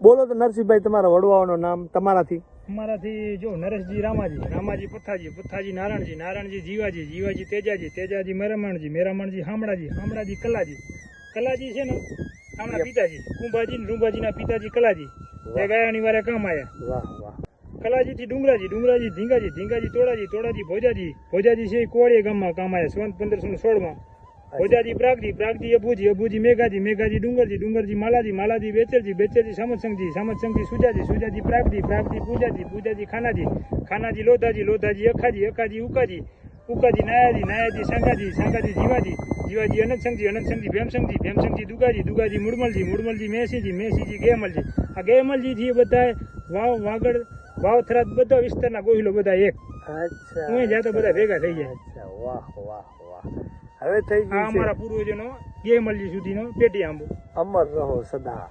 બોલો તો નરસિંહભાઈ તમારા વડવાઓનું નામ તમારાથી. અમારાથી જો નરેશજી રામાજી પથ્થાજી નારાયણજી જીવાજી તેજાજી મેરામણજી હામડાજી કલાજી છે ને આપણા પિતાજી કુંભાજી ને રૂંભાજીના પિતાજી કલાજી એ ગાયાની વારે કામ આવ્યા. વાહ વાહ. કલાજી થી ડુંગરાજી ધીંગાજી તોડાજી ભોજાજી છે કોળીએ ગામમાં કામ આવ્યા. સંવત 1516 ભોજાજી પ્રાગજી અભુજી મેઘાજી ડુંગરજી માલાજી બેચરજી સામતસંગજી સુજાજી પ્રાગજી પૂજાજી ખાનાજી લોધાજી અખાજી ઉકાજી નાયાજી સાંગાજી જીવાજી અનંતસંગજી ભેમસંગજી દુગાજી મુડમલજી મેસીજી ગેમલજી. આ ગેમલજી થી બધા વાવથરા બધા વિસ્તારના ગોહિલો બધા એક. અચ્છા. હું જાતો બધા ભેગા થઈ ગયા. અચ્છા. વાહ વાહ વાહ. હવે થઈ આ ગયું છે. અમારા પૂર્વજોનો ગેમલજી સુધીનો પેટી આંબો. અમર રહો સદા.